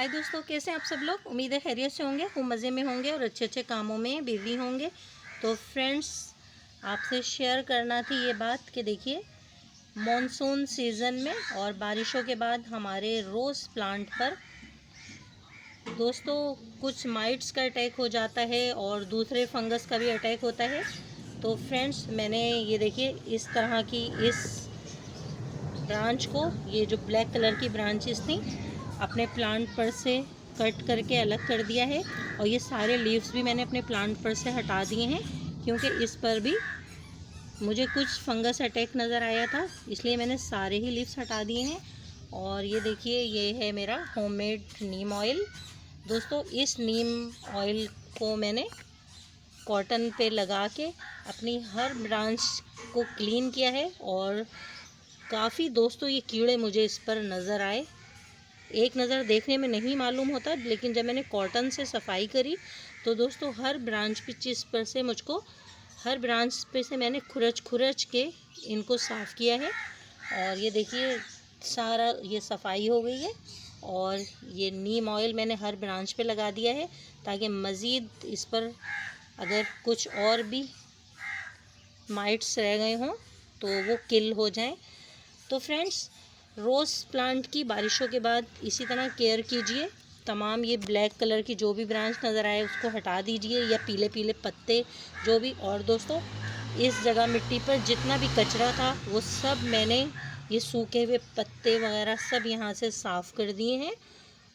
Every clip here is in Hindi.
हाय दोस्तों, कैसे हैं आप सब लोग। उम्मीद है खैरियत से होंगे, खूब मज़े में होंगे और अच्छे अच्छे कामों में बिजी होंगे। तो फ्रेंड्स, आपसे शेयर करना थी ये बात कि देखिए, मॉनसून सीज़न में और बारिशों के बाद हमारे रोज़ प्लांट पर दोस्तों कुछ माइट्स का अटैक हो जाता है और दूसरे फंगस का भी अटैक होता है। तो फ्रेंड्स, मैंने ये देखिए इस तरह की इस ब्रांच को, ये जो ब्लैक कलर की ब्रांचेस थी, अपने प्लांट पर से कट करके अलग कर दिया है। और ये सारे लीव्स भी मैंने अपने प्लांट पर से हटा दिए हैं, क्योंकि इस पर भी मुझे कुछ फंगस अटैक नज़र आया था, इसलिए मैंने सारे ही लीव्स हटा दिए हैं। और ये देखिए, ये है मेरा होममेड नीम ऑयल। दोस्तों, इस नीम ऑयल को मैंने कॉटन पे लगा के अपनी हर ब्रांच को क्लीन किया है। और काफ़ी दोस्तों ये कीड़े मुझे इस पर नज़र आए। एक नज़र देखने में नहीं मालूम होता, लेकिन जब मैंने कॉटन से सफाई करी तो दोस्तों हर ब्रांच पे जिस पर से मुझको हर ब्रांच पे से मैंने खुरच के इनको साफ़ किया है। और ये देखिए, सारा ये सफाई हो गई है। और ये नीम ऑयल मैंने हर ब्रांच पे लगा दिया है, ताकि मज़ीद इस पर अगर कुछ और भी माइट्स रह गए हों तो वो किल हो जाएं। तो फ्रेंड्स, रोज़ प्लांट की बारिशों के बाद इसी तरह केयर कीजिए। तमाम ये ब्लैक कलर की जो भी ब्रांच नज़र आए उसको हटा दीजिए, या पीले पीले पत्ते जो भी। और दोस्तों, इस जगह मिट्टी पर जितना भी कचरा था वो सब मैंने, ये सूखे हुए पत्ते वगैरह सब यहाँ से साफ़ कर दिए हैं।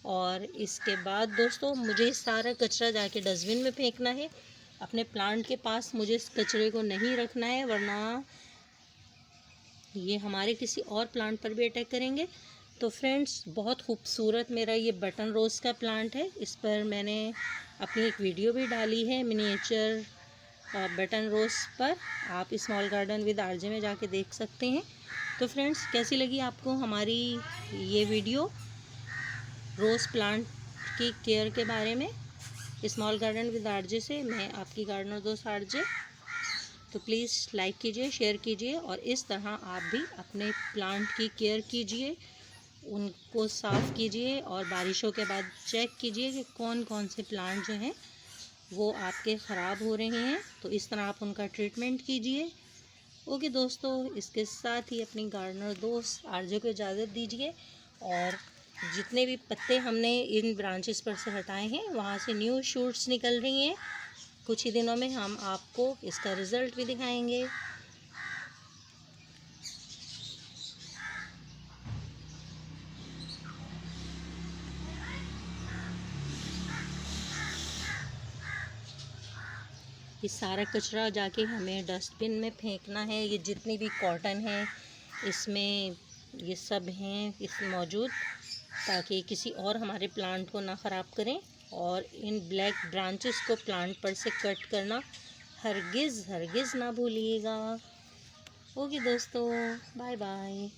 और इसके बाद दोस्तों, मुझे सारा कचरा जाके डस्टबिन में फेंकना है। अपने प्लांट के पास मुझे इस कचरे को नहीं रखना है, वरना ये हमारे किसी और प्लांट पर भी अटैक करेंगे। तो फ्रेंड्स, बहुत खूबसूरत मेरा ये बटन रोज़ का प्लांट है। इस पर मैंने अपनी एक वीडियो भी डाली है मिनिएचर बटन रोज़ पर। आप स्मॉल गार्डन विद आरजे में जाके देख सकते हैं। तो फ्रेंड्स, कैसी लगी आपको हमारी ये वीडियो रोज़ प्लांट की केयर के बारे में। स्मॉल गार्डन विद आरजे से मैं आपकी गार्डनर दोस्त आरजे। तो प्लीज़ लाइक कीजिए, शेयर कीजिए, और इस तरह आप भी अपने प्लांट की केयर कीजिए, उनको साफ़ कीजिए। और बारिशों के बाद चेक कीजिए कि कौन कौन से प्लांट जो हैं वो आपके ख़राब हो रहे हैं, तो इस तरह आप उनका ट्रीटमेंट कीजिए। ओके दोस्तों, इसके साथ ही अपनी गार्डनर दोस्त आरजे को इजाज़त दीजिए। और जितने भी पत्ते हमने इन ब्रांचेस पर से हटाए हैं, वहाँ से न्यू शूट्स निकल रही हैं। कुछ ही दिनों में हम आपको इसका रिज़ल्ट भी दिखाएंगे। ये सारा कचरा जाके हमें डस्टबिन में फेंकना है। ये जितनी भी कॉटन है इसमें ये सब हैं इस मौजूद, ताकि किसी और हमारे प्लांट को ना ख़राब करें। और इन ब्लैक ब्रांचेस को प्लांट पर से कट करना हरगिज़ ना भूलिएगा। ओके दोस्तों, बाय बाय।